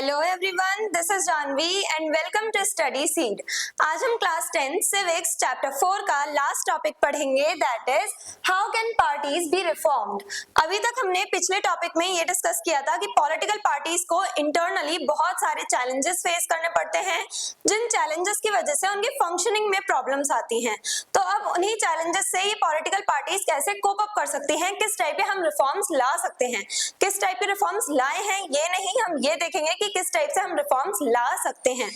Hello everyone, this is Janvi and welcome to Study Seed. आज हम class 10 civics chapter 4 का last topic पढ़ेंगे, that is how can parties be reformed. अभी तक हमने पिछले टॉपिक में ये डिस्कस किया था कि पॉलिटिकल पार्टीज को इंटरनली बहुत सारे चैलेंजेस फेस करने पड़ते हैं, जिन चैलेंजेस की वजह से उनकी फंक्शनिंग में प्रॉब्लम्स आती हैं। तो अब उन्हीं चैलेंजेस से ये पॉलिटिकल पार्टीज कैसे कोप अप कर सकती हैं, किस टाइप के हम रिफॉर्म्स ला सकते हैं, किस टाइप के रिफॉर्म्स लाए हैं ये नहीं, हम ये देखेंगे कि किस टाइप से हम रिफॉर्म्स ला सकते हैं।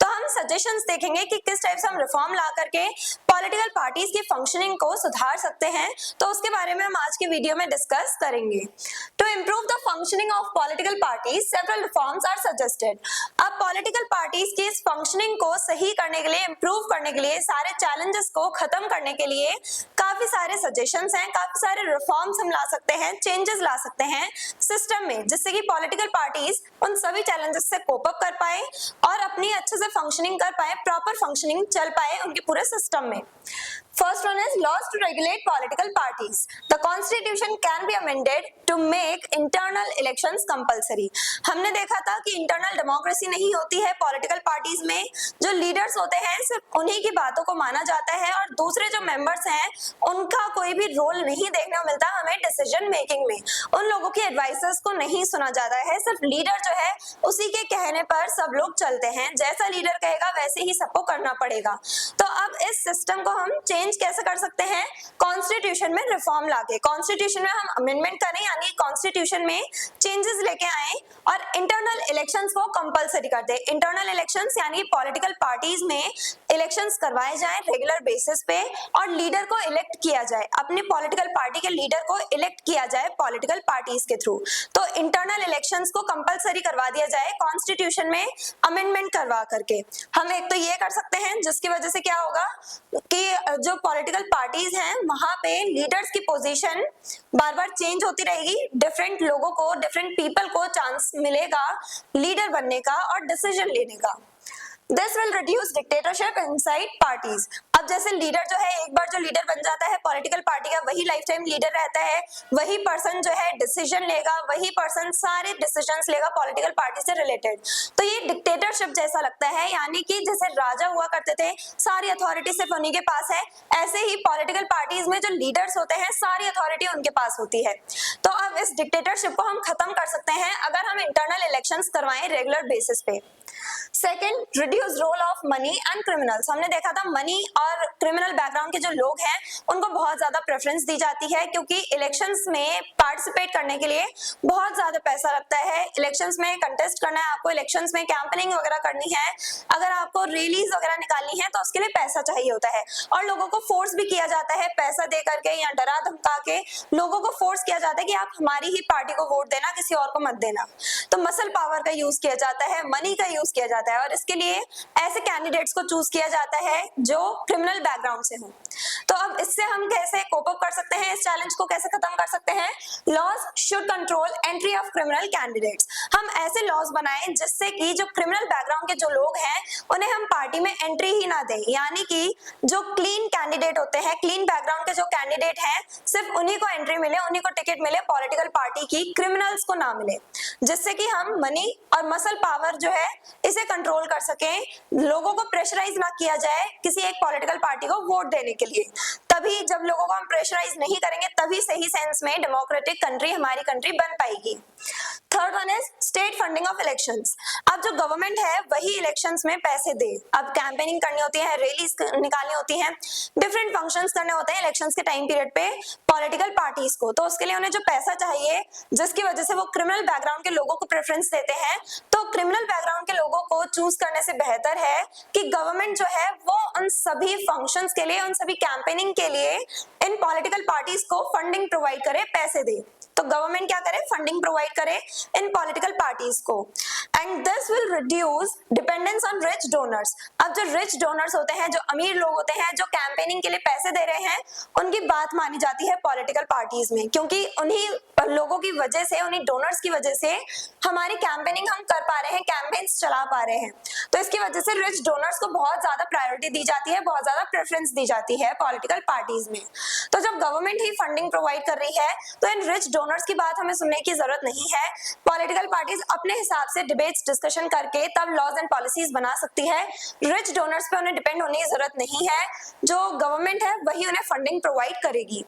तो हम सजेशंस देखेंगे कि किस टाइप से हम रिफॉर्म ला करके पॉलिटिकल पार्टीज की फंक्शनिंग को सुधार सकते हैं। तो उसके बारे में हम आज के वीडियो में डिस्कस करेंगे। To improve the functioning of political parties several reforms are suggested. अब पॉलिटिकल पार्टीज की इस फंक्शनिंग को सही करने के लिए, इंप्रूव करने के लिए, सारे चैलेंजेस को खत्म करने के लिए काफी सारे सजेशंस हैं, काफी सारे रिफॉर्म्स हम ला सकते हैं, चेंजेस ला सकते हैं सिस्टम में, जिससे कि पॉलिटिकल पार्टीज उन सभी चैलेंजेस से कोप अप कर पाए और अपनी अच्छे से फंक्शनिंग कर पाए, प्रॉपर फंक्शनिंग चल पाए उनके पूरे सिस्टम में। First one is laws to regulate political parties. The constitution can be amended to make internal elections compulsory. हमने देखा था कि इंटरनल डेमोक्रेसी नहीं होती है पॉलिटिकल पार्टीज में, जो लीडर्स होते हैं सिर्फ उन्हीं की बातों को माना जाता है और दूसरे जो मेंबर्स हैं उनका कोई भी रोल नहीं देखने को मिलता हमें डिसीजन मेकिंग में। उन लोगों की एडवाइसेस को नहीं सुना जाता है, सिर्फ लीडर जो है उसी के कहने पर सब लोग चलते हैं, जैसा लीडर कहेगा वैसे ही सबको करना पड़ेगा। तो अब इस सिस्टम को हम चेंज कैसे कर सकते हैं? कॉन्स्टिट्यूशन में रिफॉर्म लाके, कॉन्स्टिट्यूशन में हम अमेंडमेंट करें, यानी कॉन्स्टिट्यूशन में चेंजेस लेके आए और इंटरनल इलेक्शंस को कंपलसरी कर दे। इंटरनल इलेक्शंस यानी पॉलिटिकल पार्टीज में इलेक्शंस करवाए जाएं रेगुलर बेसिस पे और लीडर को इलेक्ट किया जाए, अपने पॉलिटिकल पार्टी के लीडर को इलेक्ट किया जाए पॉलिटिकल पार्टीज के थ्रू। तो इंटरनल इलेक्शंस को कंपलसरी करवा दिया जाए कॉन्स्टिट्यूशन में अमेंडमेंट करवा करके। हम एक तो ये कर सकते हैं, जिसकी वजह से क्या होगा कि जो पॉलिटिकल पार्टीज हैं वहां पे लीडर्स की पोजीशन बार बार चेंज होती रहेगी, डिफरेंट लोगों को, डिफरेंट पीपल को चांस मिलेगा लीडर बनने का और डिसीजन लेने का। This will reduce dictatorship inside parties. अब जैसे लीडर जो है, एक बार जो लीडर बन जाता है पॉलिटिकल पार्टी का, वही लाइफ टाइम लीडर रहता है, वही पर्सन जो है डिसीजन लेगा, वही पर्सन सारे डिसीजंस लेगा पॉलिटिकल पार्टी से रिलेटेड। तो ये डिक्टेटरशिप जैसा लगता है, यानी कि जैसे राजा हुआ करते थे, सारी अथॉरिटी सिर्फ उन्हीं के पास है, ऐसे ही पॉलिटिकल पार्टीज में जो लीडर्स होते हैं सारी अथॉरिटी उनके पास होती है। तो अब इस डिक्टेटरशिप को हम खत्म कर सकते हैं अगर हम इंटरनल इलेक्शंस करवाएं रेगुलर बेसिस पे। Second, reduce role of money and criminals. हमने देखा था मनी और क्रिमिनल बैकग्राउंड के जो लोग हैं उनको बहुत ज्यादा प्रेफरेंस दी जाती है, क्योंकि इलेक्शंस में पार्टिसिपेट करने के लिए बहुत ज्यादा पैसा लगता है। इलेक्शंस में कंटेस्ट करना है आपको, इलेक्शंस में कैंपेनिंग वगैरह करनी है, अगर आपको रैलीज वगैरह निकालनी है तो उसके लिए पैसा चाहिए होता है और लोगों को फोर्स भी किया जाता है पैसा दे करके या डरा धमका के लोगों को फोर्स किया जाता है कि आप हमारी ही पार्टी को वोट देना, किसी और को मत देना। तो मसल पावर का यूज किया जाता है, मनी का यूज किया जाता है और इसके लिए ऐसे कैंडिडेट्स को चूज किया जाता है जो क्रिमिनल बैकग्राउंड से हो। तो अब इससे हम कैसे कोप अप कर सकते हैं, इस चैलेंज को कैसे खत्म कर सकते हैं? Laws should control entry of criminal candidates. हम ऐसे लॉज बनाएं जिससे कि जो क्रिमिनल बैकग्राउंड के जो लोग हैं उन्हें हम पार्टी में एंट्री ही ना दें, यानी कि जो क्लीन कैंडिडेट होते हैं, क्लीन बैकग्राउंड के जो कैंडिडेट हैं, सिर्फ उन्हीं को एंट्री मिले, उन्हीं को टिकट मिले पॉलिटिकल पार्टी की, क्रिमिनल्स को ना मिले, जिससे कि हम मनी और मसल पावर जो है इसे कंट्रोल कर सकें, लोगों को प्रेशराइज ना किया जाए किसी एक पॉलिटिकल पार्टी को वोट देने के लिए। तभी जब लोगों को हम प्रेशराइज नहीं करेंगे तभी सही सेंस में डेमोक्रेटिक कंट्री हमारी कंट्री बन पाएगी। Third one is state funding of elections. अब जो गवर्नमेंट है वही इलेक्शंस में पैसे दे, अब कैंपेनिंग करनी होती है, रैलीज निकालनी होती हैं, डिफरेंट फंक्शंस करने होते हैं इलेक्शंस के टाइम पीरियड पे पॉलिटिकल पार्टीज को, तो उसके लिए उन्हें जो पैसा चाहिए जिसकी वजह से वो क्रिमिनल बैकग्राउंड के लोगों को प्रेफरेंस देते हैं, तो क्रिमिनल बैकग्राउंड के लोगों को चूज करने से बेहतर है कि गवर्नमेंट जो है वो उन सभी फंक्शंस के लिए, उन सभी कैंपेनिंग के लिए इन पॉलिटिकल पार्टीज को फंडिंग प्रोवाइड करे, पैसे दे। तो गवर्नमेंट क्या करे? फंडिंग प्रोवाइड करे इन पॉलिटिकल पार्टीज को, and this will reduce dependence on rich donors. अब जो रिच डोनर्स होते हैं, जो अमीर लोग होते हैं, जो कैंपेनिंग के लिए पैसे दे रहे हैं, उनकी बात मानी जाती है पॉलिटिकल पार्टीज में, क्योंकि उन्हीं लोगों की वजह से, उन्हीं डोनर्स की वजह से हमारी कैंपेनिंग हम कर पा रहे हैं, कैंपेन्स चला पा रहे हैं। तो इसकी वजह से रिच डोनर्स को बहुत ज्यादा प्रायोरिटी दी जाती है, बहुत ज्यादा प्रेफरेंस दी जाती है पॉलिटिकल पार्टीज में। तो जब गवर्नमेंट ही फंडिंग प्रोवाइड कर रही है तो इन रिच डोनर्स की बात हमें सुनने की जरूरत नहीं है। पॉलिटिकल पार्टीज अपने हिसाब से डिबेट्स डिस्कशन करके तब लॉज एंड पॉलिसीज बना सकती है। रिच डोनर्स पे उन्हें डिपेंड होने की जरूरत नहीं है, जो गवर्नमेंट है वही उन्हें फंडिंग प्रोवाइड करेगी।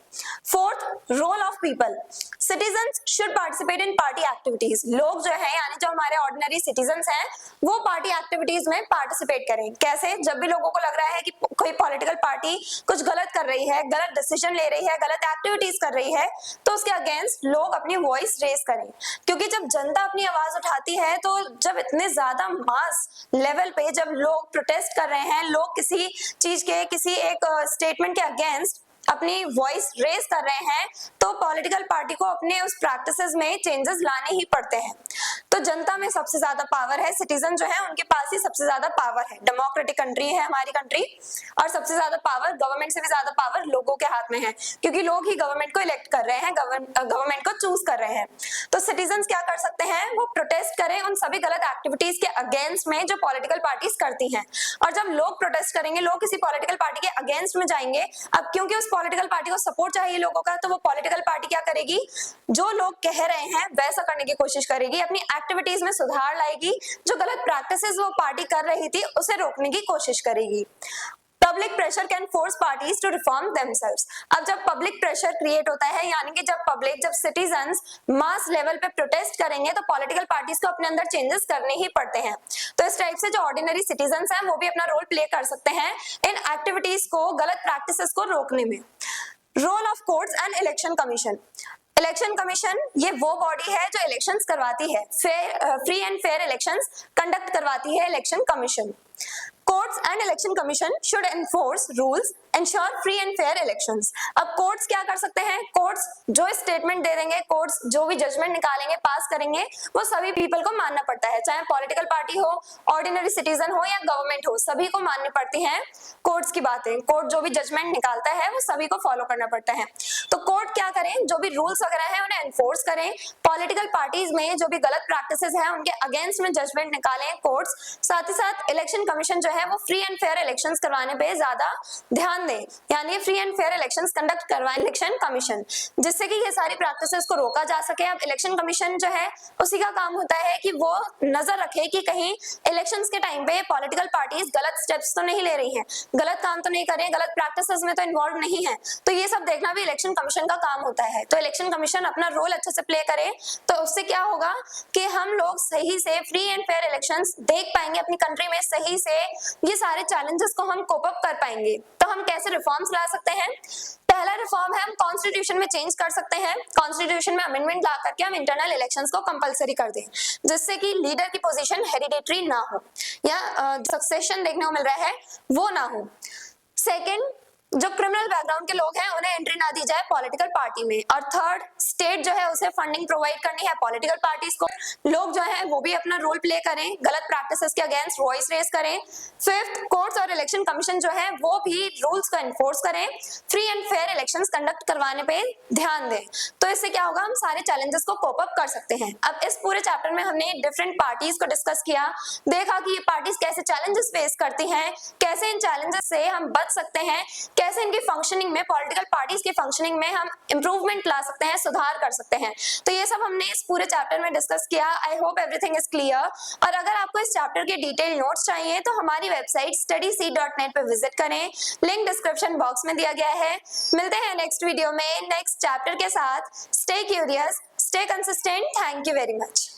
Fourth, role of people. Citizens should participate in party activities. लोग जो है यानी जो हमारे ऑर्डिनरी सिटीजंस हैं वो पार्टी एक्टिविटीज में पार्टिसिपेट करें। कैसे? जब भी लोगों को लग रहा है कि कोई पॉलिटिकल पार्टी कुछ गलत कर रही है, गलत डिसीजन ले रही है, गलत एक्टिविटीज कर रही है, तो उसके अगेंस्ट लोग अपनी वॉइस रेज करें। क्योंकि जब जनता अपनी आवाज उठाती है, तो जब इतने ज्यादा मास लेवल पे जब लोग प्रोटेस्ट कर रहे हैं, लोग किसी चीज के किसी एक स्टेटमेंट के अगेंस्ट अपनी वॉइस रेज कर रहे हैं, तो पॉलिटिकल पार्टी को अपने उस प्रैक्टिसेस में चेंजेस लाने ही पड़ते हैं। तो जनता में सबसे ज्यादा पावर है, सिटीजन जो है उनके पास ही सबसे ज्यादा पावर है। डेमोक्रेटिक कंट्री है हमारी कंट्री, और सबसे ज्यादा पावर गवर्नमेंट से भी ज्यादा पावर लोगों के हाथ में है, क्योंकि लोग ही गवर्नमेंट को इलेक्ट कर रहे हैं, गवर्नमेंट को चूज कर रहे हैं। तो सिटीजन क्या कर सकते हैं? वो प्रोटेस्ट करें उन सभी गलत एक्टिविटीज के अगेंस्ट में जो पॉलिटिकल पार्टीज करती हैं। और जब लोग प्रोटेस्ट करेंगे, लोग किसी पॉलिटिकल पार्टी के अगेंस्ट में जाएंगे, अब क्योंकि उस पॉलिटिकल पार्टी को सपोर्ट चाहिए लोगों का, तो वो पॉलिटिकल पार्टी क्या करेगी? जो लोग कह रहे हैं वैसा करने की कोशिश करेगी, अपनी एक्टिविटीज में सुधार लाएगी, जो गलत प्रैक्टिसेस वो पार्टी कर रही थी उसे रोकने की कोशिश करेगी। Public pressure can force parties to reform themselves. अब जब पब्लिक प्रेशर क्रिएट होता है, यानी कि जब सिटीजंस मास लेवल पे प्रोटेस्ट करेंगे, तो पॉलिटिकल पार्टीज को अपने अंदर चेंजेस करने ही पड़ते हैं। तो इस टाइप से जो ऑर्डिनरी सिटीजंस हैं वो भी अपना रोल प्ले कर सकते हैं इन एक्टिविटीज को, गलत प्रैक्टिसेस को रोकने में। Role of courts and election commission. Election commission ये वो बॉडी है जो इलेक्शंस करवाती है, free and fair elections conduct करवाती है election commission. Courts and election commission should enforce rules, ensure free and fair elections. अब कोर्ट्स क्या कर सकते हैं? कोर्ट्स जो स्टेटमेंट दे देंगे, कोर्ट्स जो भी जजमेंट निकालेंगे, पास करेंगे, वो सभी पीपल को मानना पड़ता है, चाहे पॉलिटिकल पार्टी हो, ऑर्डिनरी सिटीजन हो या गवर्नमेंट हो, सभी को माननी पड़ती हैं कोर्ट्स की बातें। कोर्ट जो भी जजमेंट निकालता है वो सभी को फॉलो करना पड़ता है। तो कोर्ट क्या करें? जो भी रूल्स वगैरह है उन्हें एनफोर्स करें, पॉलिटिकल पार्टीज में जो भी गलत प्रैक्टिसेस है उनके अगेंस्ट में जजमेंट निकालें कोर्ट्स। साथ ही साथ इलेक्शन कमीशन जो है वो फ्री एंड फेयर इलेक्शंस करवाने पे ज्यादा ध्यान दें, यानी free and fair elections conduct करवाएं इलेक्शन कमीशन, जिससे कि ये सारी प्रैक्टिसेस को रोका जा सके। अब इलेक्शन कमीशन जो है उसी का काम होता है कि वो नजर रखे कि कहीं इलेक्शंस के टाइम पे पॉलिटिकल पार्टीज गलत स्टेप्स तो नहीं ले रही हैं, गलत काम तो नहीं कर रही हैं, गलत प्रैक्टिसेस में तो इन्वॉल्व नहीं है। तो ये सब देखना भी इलेक्शन कमीशन का काम होता है। तो इलेक्शन कमीशन अपना रोल अच्छे से प्ले करे, तो उससे क्या होगा कि हम लोग सही से फ्री एंड फेयर इलेक्शंस देख पाएंगे अपनी कंट्री में, सही से ये सारे चैलेंजेस को हम कोप अप कर पाएंगे। तो हम कैसे रिफॉर्म्स ला सकते हैं? पहला रिफॉर्म है हम कॉन्स्टिट्यूशन में चेंज कर सकते हैं। कॉन्स्टिट्यूशन में अमेंडमेंट ला करके हम इंटरनल इलेक्शंस को कंपलसरी कर दें, जिससे कि लीडर की पोजीशन हेरिडेटरी ना हो या सक्सेशन देखने को मिल रहा है वो ना हो। सेकंड, जो क्रिमिनल बैकग्राउंड के लोग हैं उन्हें एंट्री ना दी जाए पॉलिटिकल पार्टी में। और थर्ड, स्टेट जो है उसे फंडिंग प्रोवाइड करनी है पॉलिटिकल पार्टीज को। लोग जो है वो भी अपना रोल प्ले करें, गलत प्रैक्टिसेस के अगेंस्ट वॉइस रेज करें। फिफ्थ, कोर्ट्स और इलेक्शन कमीशन जो है वो भी रूल्स को एनफोर्स करें, free and fair elections conduct करवाने पे ध्यान दें। तो इससे क्या होगा, हम सारे चैलेंजेस को कोप अप कर सकते हैं। अब इस पूरे चैप्टर में हमने डिफरेंट पार्टीज को डिस्कस किया, देखा कि ये पार्टीज कैसे चैलेंजेस फेस करती हैं, कैसे इन चैलेंजेस से हम बच सकते हैं, कैसे इनकी फंक्शनिंग में, पॉलिटिकल पार्टीज की फंक्शनिंग में हम इंप्रूवमेंट ला सकते हैं, सुधार कर सकते हैं। तो ये सब हमने इस पूरे चैप्टर में डिस्कस किया। I hope everything is clear. और अगर आपको इस चैप्टर के डिटेल नोट्स चाहिए तो हमारी वेबसाइट studyseed.net पे विजिट करें, लिंक डिस्क्रिप्शन बॉक्स में दिया गया है। मिलते हैं नेक्स्ट वीडियो में नेक्स्ट चैप्टर के साथ। Stay curious, stay consistent. Thank you very much.